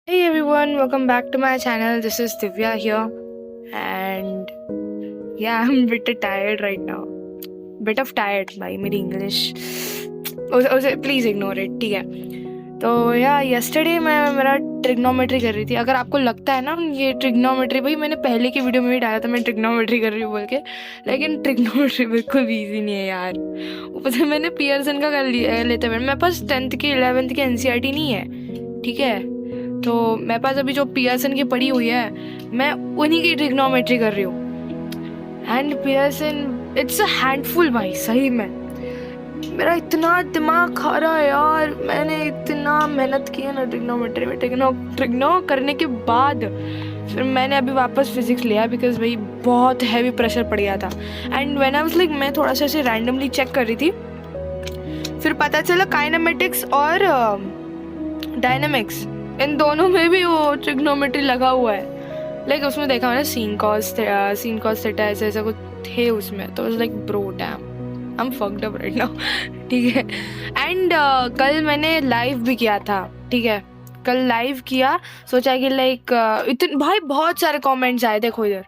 Hey everyone, welcome back to my channel. This is Divya here, and yeah, I'm a bit tired right now. Bit of tired भाई मेरी English. उसे please ignore it, ठीक है. तो या yesterday मैं मेरा ट्रिग्नोमेट्री कर रही थी. अगर आपको लगता है ना ये ट्रिग्नोमेट्री, भाई मैंने पहले की वीडियो में भी डाला था मैं ट्रिग्नोमेट्री कर रही हूँ बोल के, लेकिन ट्रिग्नोमेट्री बिल्कुल भी ईजी नहीं है यार. ऊपर से मैंने पियर्सन का कर लिया लेते हुए, मेरे पास 10th की 11th की NCERT नहीं है, ठीक है. तो मेरे पास अभी जो पियर्सन की पड़ी हुई है, मैं उन्हीं की ट्रिग्नोमेट्री कर रही हूँ. And Pearson it's a handful भाई, सही में मेरा इतना दिमाग खा रहा है यार. मैंने इतना मेहनत की है ना ट्रिग्नोमेट्री में. ट्रिग्नो करने के बाद फिर मैंने अभी वापस फिजिक्स लिया बिकॉज भाई बहुत हैवी प्रेशर पड़ गया था. And when I was like, मैं थोड़ा सा ऐसे रैंडमली चेक कर रही थी, फिर पता चला काइनेमेटिक्स और डायनामिक्स इन दोनों में भी वो ट्रिग्नोमेट्री लगा हुआ है. लाइक उसमें देखा मैंने सीन कॉस थीटा ऐसा कुछ थे उसमें. तो like bro damn, I am fucked up right now, ठीक है. एंड कल मैंने लाइव भी किया था, ठीक है. कल लाइव किया, सोचा कि लाइक इतने भाई बहुत सारे कमेंट्स आए, देखो इधर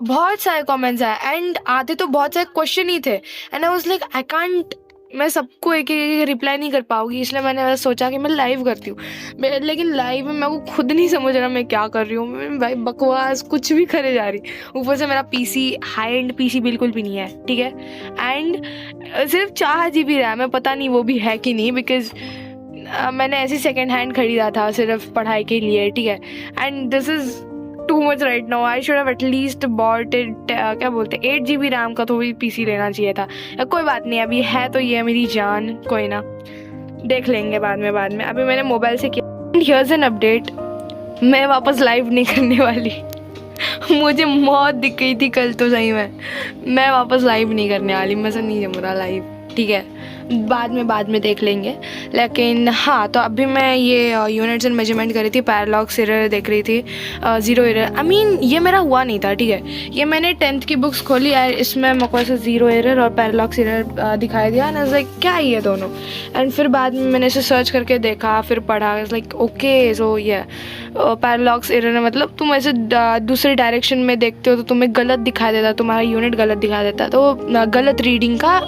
बहुत सारे कमेंट्स आए एंड आते तो बहुत सारे क्वेश्चन ही थे. And I was like I can't, मैं सबको एक एक रिप्लाई नहीं कर पाऊंगी, इसलिए मैंने सोचा कि मैं लाइव करती हूँ. लेकिन लाइव में मेरे को खुद नहीं समझ रहा मैं क्या कर रही हूँ. मैं भाई बकवास कुछ भी करे जा रही. ऊपर से मेरा पीसी हाई एंड पीसी बिल्कुल भी नहीं है, ठीक है. एंड सिर्फ 4 GB रैम है, पता नहीं वो भी है कि नहीं, बिकॉज मैंने ऐसी सेकेंड हैंड खरीदा था सिर्फ पढ़ाई के लिए, ठीक है. And this is too much right now. I should have at least bought it, क्या बोलते हैं, 8 GB रैम का तो भी पीसी लेना चाहिए था. कोई बात नहीं, अभी है तो ये मेरी जान, कोई ना, देख लेंगे बाद में. अभी मैंने मोबाइल से किया. हियर्स एन अपडेट, मैं वापस लाइव नहीं करने वाली. मुझे मौत दिख गई थी कल तो सही में. मैं वापस लाइव नहीं करने वाली, मुझे नहीं जम रहा लाइव, ठीक है. बाद में देख लेंगे. लेकिन हाँ, तो अभी मैं ये यूनिट्स एंड मेजरमेंट कर रही थी, पैरालॉक्स एरर देख रही थी, ज़ीरो एरर. आई मीन ये मेरा हुआ नहीं था, ठीक है. ये मैंने 10th की बुक्स खोली यार, इसमें मेरे को ऐसे ज़ीरो एरर और पैरालॉक्स एरर दिखाई दिया. एंड लाइक क्या है ये दोनों. एंड फिर बाद में मैंने इसे सर्च करके देखा, फिर पढ़ा, लाइक ओके सो ये पैरालॉक्स एरर है, मतलब तुम ऐसे दूसरे डायरेक्शन में देखते हो तो तुम्हें गलत दिखाई देता, तुम्हारा यूनिट गलत दिखाई देता, तो गलत रीडिंग का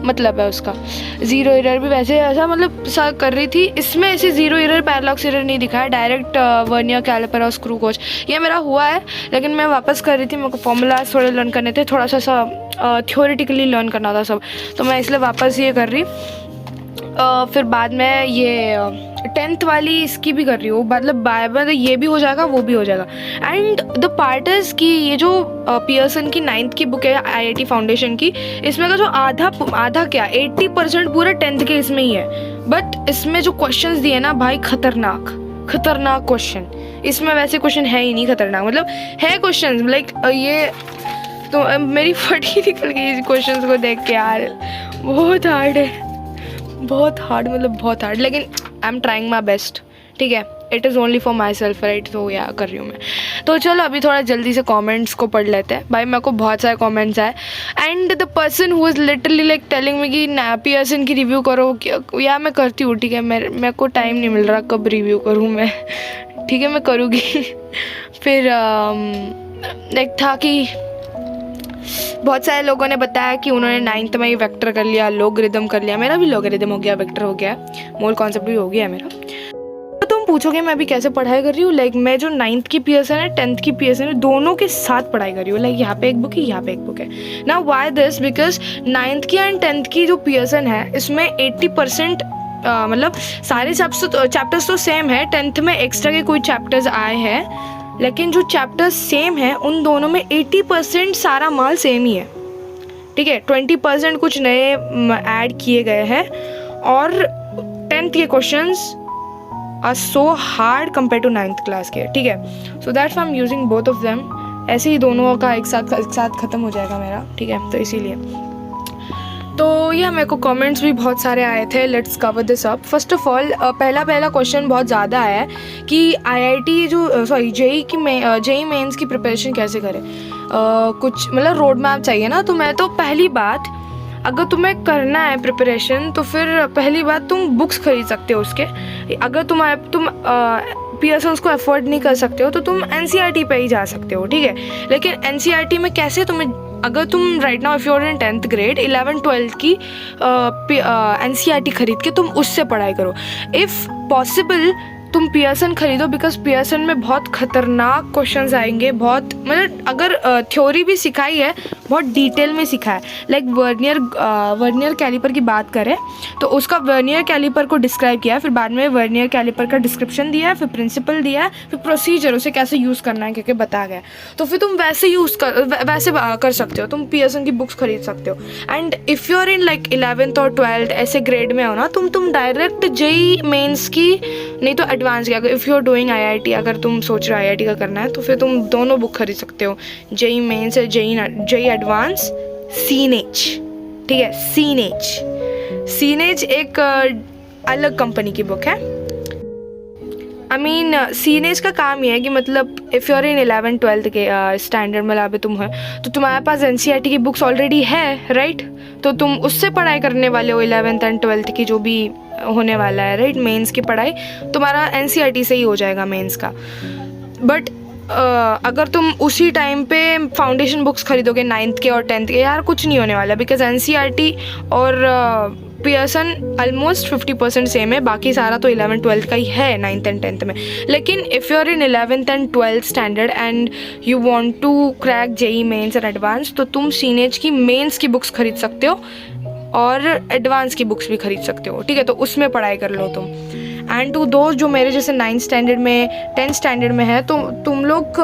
मतलब है उसका. ज़ीरो एरर भी वैसे ऐसा मतलब सर्च कर रही थी, इसमें ऐसे ज़ीरो एरर पैरालॉक्स एरर नहीं दिखाया, डायरेक्ट वर्नियर कैलिपर और स्क्रू कोच ये मेरा हुआ है. लेकिन मैं वापस कर रही थी, मेरे को फॉर्मूलाज थोड़े लर्न करने थे, थोड़ा सा थ्योरेटिकली लर्न करना था सब, तो मैं इसलिए वापस ये कर रही. फिर बाद में ये 10th वाली इसकी भी कर रही हूँ, मतलब ये भी हो जाएगा वो भी हो जाएगा. एंड द पार्ट इज कि ये जो पियर्सन की 9th की बुक है IIT फाउंडेशन की, इसमें का जो आधा क्या 80% पूरा 10th के इसमें ही है. बट इसमें जो क्वेश्चंस दिए ना भाई, खतरनाक क्वेश्चन. इसमें वैसे क्वेश्चन है ही नहीं खतरनाक, मतलब है क्वेश्चन लाइक ये तो मेरी फटी निकल गई क्वेश्चंस को देख के यार. बहुत हार्ड है, बहुत हार्ड, लेकिन I am trying my best, ठीक है. It is only for my self right, तो या कर रही हूँ मैं. तो चलो अभी थोड़ा जल्दी से कमेंट्स को पढ़ लेते हैं. भाई मेरे को बहुत सारे कमेंट्स आए and the person who is literally like telling me कि पियर्सन की रिव्यू करो, या मैं करती हूँ, ठीक है. मेरे को टाइम नहीं मिल रहा, कब रिव्यू करूँ मैं, ठीक है, मैं करूँगी. फिर एक था कि बहुत सारे लोगों ने बताया कि उन्होंने 9th में ही वेक्टर कर लिया, लॉगरिदम कर लिया. मेरा भी लॉगरिदम हो गया, वेक्टर हो गया, मोल कॉन्सेप्ट भी हो गया मेरा. तो तुम पूछोगे मैं अभी कैसे पढ़ाई कर रही हूँ. लाइक मैं जो 9th की पियर्सन है 10th की पियर्सन है, दोनों के साथ पढ़ाई कर रही हूँ. लाइक यहाँ पे एक बुक है, यहाँ पे एक बुक है ना. वाई दिस, बिकॉज 9th की एंड 10th की जो पियर्सन है इसमें 80% मतलब सारे चैप्टर्स तो सेम है. 10th में एक्स्ट्रा के कोई चैप्टर्स आए हैं, लेकिन जो चैप्टर्स सेम है उन दोनों में 80% सारा माल सेम ही है, ठीक है. 20% कुछ नए ऐड किए गए हैं. और 10th के questions are so hard compare to 9th class के, ठीक है. So that's I am using both of them. ऐसे ही दोनों का एक साथ ख़त्म हो जाएगा मेरा, ठीक है. तो इसीलिए तो यह मेरे को कमेंट्स भी बहुत सारे आए थे. Let's cover this up. First of all पहला क्वेश्चन बहुत ज़्यादा आया है कि IIT जो जेई मेंस की प्रिपरेशन कैसे करें. कुछ मतलब रोड मैप चाहिए ना. तो मैं तो पहली बात अगर तुम्हें करना है प्रिपरेशन तो फिर पहली बात तुम बुक्स खरीद सकते हो उसके। अगर तुम पियर्सन्स को अफोर्ड नहीं कर सकते हो तो तुम NCERT पे ही जा सकते हो, ठीक है। लेकिन NCERT में कैसे तुम्हें, अगर तुम right now if you are in 10th grade 11th-12th की NCERT खरीद के तुम उससे पढ़ाई करो। इफ़ पॉसिबल तुम पियर्सन खरीदो, बिकॉज पियर्सन में बहुत ख़तरनाक क्वेश्चंस आएंगे। बहुत मतलब अगर थ्योरी भी सिखाई है बहुत डिटेल में सिखा है। लाइक वर्नियर कैलिपर की बात करें तो उसका वर्नियर कैलिपर को डिस्क्राइब किया है, फिर बाद में वर्नियर कैलिपर का डिस्क्रिप्शन दिया है, फिर प्रिंसिपल दिया है, फिर प्रोसीजर उसे कैसे यूज़ करना है क्योंकि बता गया। तो फिर तुम वैसे कर सकते हो, तुम पियर्सन की बुक्स खरीद सकते हो। And if you are in like 11th और 12th ऐसे ग्रेड में हो ना, तुम डायरेक्ट JEE मेंस की नहीं तो एडवांस की, अगर if you are doing IIT, अगर तुम सोच रहे हो IIT का करना है तो फिर तुम दोनों बुक खरीद सकते हो, JEE मेंस या JEE एडवांस, CNH, ठीक है। CNH एक अलग कंपनी की बुक है। CNH का काम ये है कि मतलब if you are in 11th-12th के स्टैंडर्ड में लाभे तुम है तो तुम्हारे पास NCERT की बुक्स ऑलरेडी है, राइट। तो तुम उससे पढ़ाई करने वाले हो 11th and 12th की जो भी होने वाला है, राइट। मेंस की पढ़ाई तुम्हारा NCERT से ही हो जाएगा मेंस का। बट अगर तुम उसी टाइम पे फाउंडेशन बुक्स खरीदोगे 9th के और 10th के, यार कुछ नहीं होने वाला, बिकॉज NCERT और पियर्सन ऑलमोस्ट 50% सेम है। बाकी सारा तो 11th-12th का ही है 9th and 10th में। लेकिन if you are in 11th and 12th standard and you want to crack JEE mains और एडवांस, तो तुम CNH की मेंस की बुक्स खरीद सकते हो और एडवांस की बुक्स भी खरीद सकते हो, ठीक है। तो उसमें पढ़ाई कर लो तुम। एंड टू दोस्त जो मेरे जैसे 9th स्टैंडर्ड में 10th स्टैंडर्ड में है, तो तुम लोग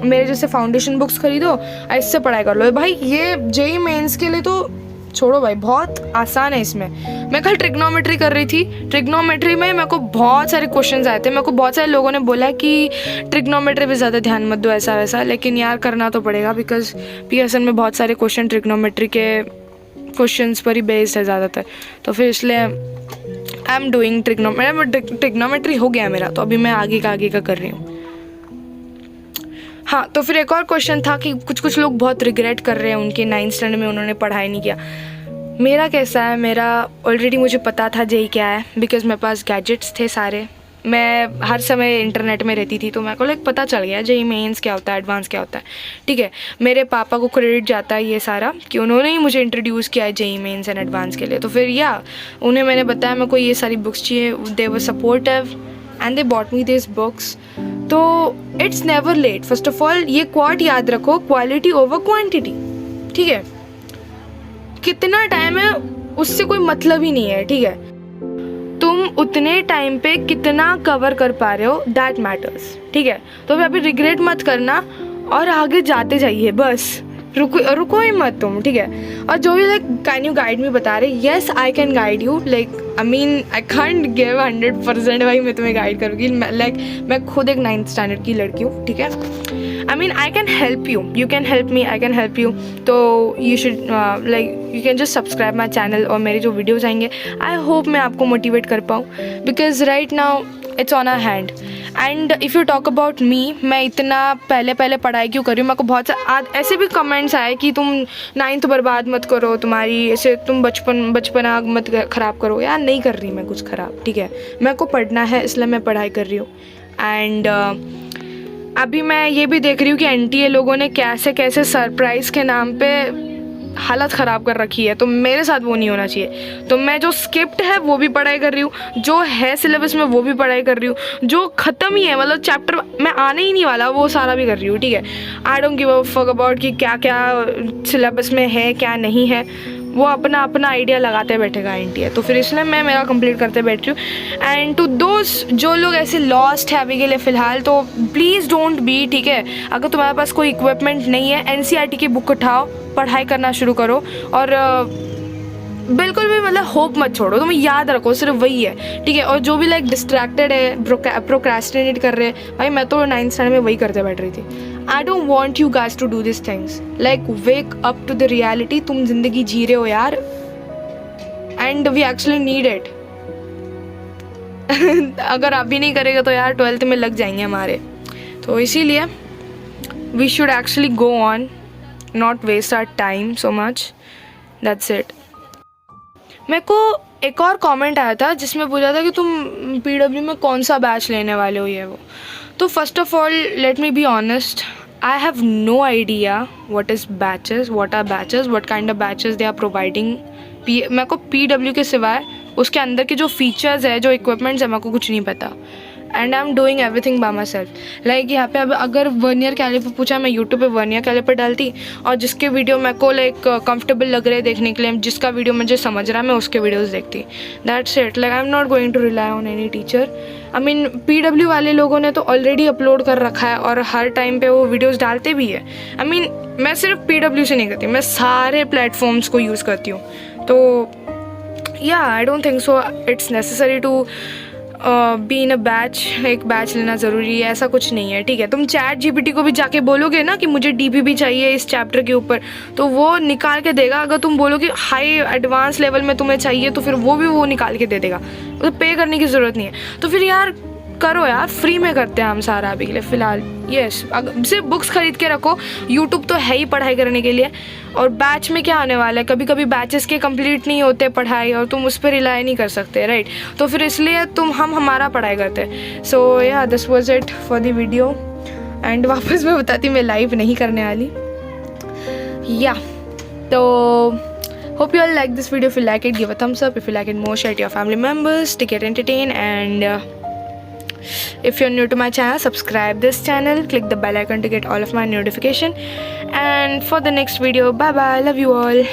मेरे जैसे फाउंडेशन बुक्स खरीदो, इससे पढ़ाई कर लो। भाई ये JEE मेंस के लिए तो छोड़ो भाई, बहुत आसान है इसमें। मैं कल ट्रिग्नोमेट्री कर रही थी, ट्रिग्नोमेट्री में मेरे को बहुत सारे क्वेश्चंस आए थे। मेरे को बहुत सारे लोगों ने बोला कि ट्रिग्नोमेट्री पे ज़्यादा ध्यान मत दो ऐसा वैसा, लेकिन यार करना तो पड़ेगा बिकॉज पियर्सन में बहुत सारे क्वेश्चन ट्रिग्नोमेट्री के क्वेश्चंस पर ही बेस्ड है ज़्यादातर। तो फिर इसलिए आई एम डूइंग ट्रिग्नोमेट्री हो गया मेरा, तो अभी मैं आगे का कर रही हूँ। हाँ, तो फिर एक और क्वेश्चन था कि कुछ लोग बहुत रिग्रेट कर रहे हैं उनके 9th स्टैंडर्ड में उन्होंने पढ़ाई नहीं किया। मेरा कैसा है, मेरा ऑलरेडी मुझे पता था JEE क्या है, बिकॉज मेरे पास गैजेट्स थे सारे। मैं हर समय इंटरनेट में रहती थी, तो मेरे को लाइक पता चल गया JEE मेंस क्या होता है, एडवांस क्या होता है, ठीक है। मेरे पापा को क्रेडिट जाता है ये सारा कि उन्होंने ही मुझे इंट्रोड्यूस किया है JEE मेंस एंड एडवांस के लिए। तो फिर उन्हें मैंने बताया मेरे को ये सारी बुक्स चाहिए, they were supportive and they bought me this books. So it's never late. First of all ये क्वाट याद रखो, क्वालिटी ओवर क्वांटिटी, ठीक है। कितना टाइम है उससे कोई मतलब ही नहीं है, ठीक है। तुम उतने टाइम पे कितना कवर कर पा रहे हो, दैट मैटर्स, ठीक है। तो अभी रिग्रेट मत करना और आगे जाते जाइए, बस रुको ही मत तुम, ठीक है। और जो भी like can you guide me बता रहे, yes I can guide you, like I can't give 100% भाई मैं तुम्हें गाइड करूँगी। मैं खुद एक 9th स्टैंडर्ड की लड़की हूँ, ठीक है। I can help you can help me, I can help you. तो you should you can just subscribe my channel, और मेरे जो वीडियोज़ आएंगे आई होप मैं आपको मोटिवेट कर पाऊँ, because right now it's on a hand. And if you talk about me, मैं इतना पहले पढ़ाई क्यों कर रही हूँ, मेरे को बहुत ऐसे भी कमेंट्स आए कि तुम 9th बर्बाद मत करो, तुम्हारी ऐसे तुम बचपना मत ख़राब करो। यार नहीं कर रही मैं कुछ ख़राब, ठीक है। मेरे को पढ़ना है इसलिए मैं पढ़ाई कर रही हूँ। एंड अभी मैं ये भी देख रही हूँ कि NTA लोगों ने कैसे सरप्राइज़ के नाम पे हालत ख़राब कर रखी है, तो मेरे साथ वो नहीं होना चाहिए। तो मैं जो स्किप्ड है वो भी पढ़ाई कर रही हूँ, जो है सिलेबस में वो भी पढ़ाई कर रही हूँ, जो ख़त्म ही है मतलब चैप्टर में आने ही नहीं वाला वो सारा भी कर रही हूँ, ठीक है। I don't give a fuck about कि क्या सिलेबस में है क्या नहीं है, वो अपना आइडिया लगाते बैठेगा NTA। तो फिर इसलिए मैं मेरा कंप्लीट करते बैठ रही हूँ। एंड टू दोस्त जो लोग ऐसे लॉस्ट है अभी के लिए फ़िलहाल, तो प्लीज़ डोंट बी, ठीक है। अगर तुम्हारे पास कोई इक्विपमेंट नहीं है, NCERT की बुक उठाओ, पढ़ाई करना शुरू करो, और बिल्कुल भी मतलब होप मत छोड़ो, तुम्हें याद रखो सिर्फ वही है, ठीक है। और जो भी लाइक डिस्ट्रैक्टेड है, प्रोक्रेस्टिनेट कर रहे हैं, भाई मैं तो 9th स्टैंडर्ड में वही करते बैठ रही थी। I don't want you guys to do this things, like wake up to the reality. तुम जिंदगी जी रहे हो यार, and we actually need it. अगर आप भी नहीं करेगा तो यार 12th में लग जाएंगे हमारे। तो इसीलिए we should actually go on, not waste our time so much, that's it. मेरे को एक और कमेंट आया था जिसमें पूछा था कि तुम PW में कौन सा बैच लेने वाले हो, ये वो। तो first of all let me be honest, I have no idea what are batches, what kind of batches they are providing। मेरे को PW के सिवाय उसके अंदर के जो फीचर्स है, जो इक्विपमेंट्स है, मेरे को कुछ नहीं पता। And I am doing everything by my self. Like यहाँ पे अब अगर वर्नियर कैलिपर पूछा, मैं यूट्यूब पे वर्नियर कैलिपर डालती और जिसके वीडियो मेरे को लाइक कंफर्टेबल लग रहे देखने के लिए, जिसका वीडियो मुझे समझ रहा है, मैं उसके वीडियोस देखती। That's it. Like I am not going to rely on any teacher. I mean PW वाले लोगों ने तो ऑलरेडी अपलोड कर रखा है और हर टाइम पे वो वीडियोज़ डालते भी है। आई मीन मैं सिर्फ PW से नहीं करती, मैं सारे प्लेटफॉर्म्स को यूज़ करती हूँ। तो या I don't think so it's necessary to be in a batch. एक बैच लेना ज़रूरी है ऐसा कुछ नहीं है, ठीक है। तुम ChatGPT को भी जाके बोलोगे ना कि मुझे DPP चाहिए इस चैप्टर के ऊपर, तो वो निकाल के देगा। अगर तुम बोलोगे हाई एडवांस लेवल में तुम्हें चाहिए, तो फिर वो भी वो निकाल के दे देगा, तो पे करने की ज़रूरत नहीं है। तो फिर यार करो यार, फ्री में करते हैं हम सारा अभी के लिए फ़िलहाल। यस, सिर्फ बुक्स खरीद के रखो, यूट्यूब तो है ही पढ़ाई करने के लिए। और बैच में क्या आने वाला है, कभी कभी बैचेस के कंप्लीट नहीं होते पढ़ाई और तुम उस पर रिलाई नहीं कर सकते, राइट। तो फिर इसलिए हम हमारा पढ़ाई करते। सो या this was it for the video. And वापस मैं बताती मैं लाइव नहीं करने वाली, या तो hope you all like this video. If you like it, give a thumbs up. If you like it more, share it to your family members to get entertained. And if you're new to my channel, subscribe this channel, click the bell icon to get all of my notification. And for the next video, bye bye, love you all.